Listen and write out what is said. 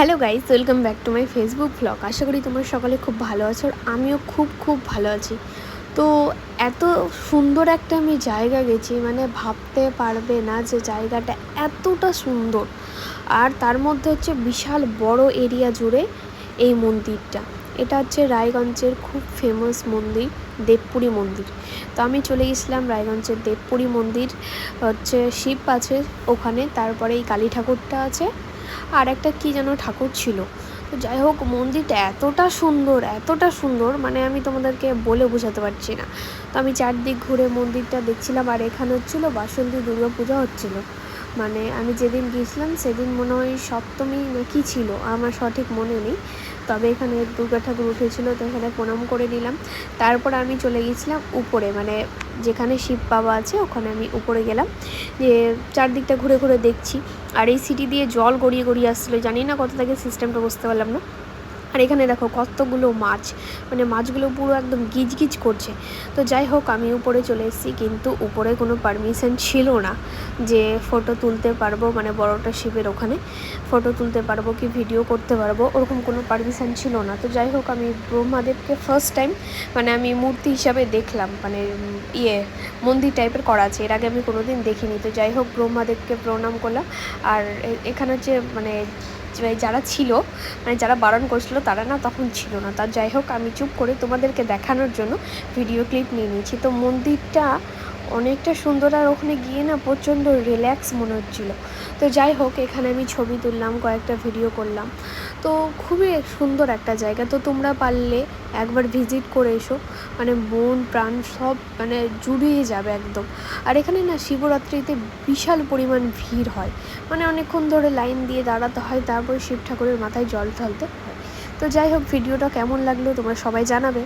Hello guys, welcome back to my Facebook blog. আশা করি তোমরা সকালে খুব ভালো আছো আর আমিও খুব ভালো আছি। তো এত সুন্দর একটা আমি জায়গা গেছি, মানে ভাবতে পারবে না যে জায়গাটা এতটা সুন্দর। আর তার মধ্যে হচ্ছে বিশাল বড় এরিয়া জুড়ে এই মন্দিরটা। এটা হচ্ছে রায়গঞ্জের খুব ফেমাস মন্দির, দেবপুরী মন্দির। তো আমি চলে গেছিলাম রায়গঞ্জের দেবপুরী মন্দির, হচ্ছে শিব আছে ওখানে, তারপরে এই কালী ঠাকুরটা আছে, আর একটা কী যেন ঠাকুর ছিল। তো যাই হোক, মন্দিরটা এতটা সুন্দর, মানে আমি তোমাদেরকে বলে বোঝাতে পারছি না। তো আমি চারদিক ঘুরে মন্দিরটা দেখছিলাম, আর এখানে হচ্ছিলো বাসন্তী দুর্গা পূজা হচ্ছিলো। মানে আমি যেদিন গিয়েছিলাম সেদিন মনে হয় সপ্তমী না কী ছিল, আমার সঠিক মনে নেই। তবে এখানে দুর্গা ঠাকুর উঠেছিল, তো এখানে প্রণাম করে নিলাম। তারপর আমি চলে গেছিলাম উপরে, মানে যেখানে শিব বাবা আছে ওখানে আমি উপরে গেলাম, যে চারদিকটা ঘুরে ঘুরে দেখছি। আর এই সিটি দিয়ে জল গড়িয়ে আসছিলো, জানি না কত থেকে সিস্টেমটা বুঝতে পারলাম না। আর এখানে দেখো কতগুলো মাছ, মানে মাছগুলো পুরো একদম গিজ করছে। তো যাই হোক, আমি উপরে চলে এসেছি, কিন্তু উপরে কোনো পারমিশন ছিল না যে ফটো তুলতে পারবো, মানে বড়টা শিবের ওখানে ফটো তুলতে পারবো কি ভিডিও করতে পারবো, ওরকম কোনো পারমিশন ছিল না। তো যাই হোক, আমি ব্রহ্মাদেবকে ফার্স্ট টাইম, মানে আমি মূর্তি হিসাবে দেখলাম, মানে মন্দির টাইপের করা আছে, এর আগে আমি কোনো দিন দেখিনি। তো যাই হোক, ব্রহ্মাদেবকে প্রণাম করলাম। আর এখানে হচ্ছে মানে যারা ছিল, মানে যারা বারণ করছিল তারা না তখন ছিল না। তার যাই হোক, আমি চুপ করে তোমাদেরকে দেখানোর জন্য ভিডিও ক্লিপ নিয়ে নিয়েছি। তো মন্দিরটা অনেকটা সুন্দর, আর ওখানে গিয়ে না প্রচণ্ড রিল্যাক্স মনে হচ্ছিলো। তো যাই হোক, এখানে আমি ছবি তুললাম, কয়েকটা ভিডিও করলাম। তো খুবই সুন্দর একটা জায়গা। তো তোমরা পারলে একবার ভিজিট করে এসো, মানে মন প্রাণ সব মানে জুড়িয়ে যাবে একদম। আর এখানে না শিবরাত্রিতে বিশাল পরিমাণ ভিড় হয়, মানে অনেকক্ষণ ধরে লাইন দিয়ে দাঁড়াতে হয়, তারপরে শিব ঠাকুরের মাথায় জল ঢালতে হয়। তো যাই হোক, ভিডিওটা কেমন লাগলো তোমরা সবাই জানাবে।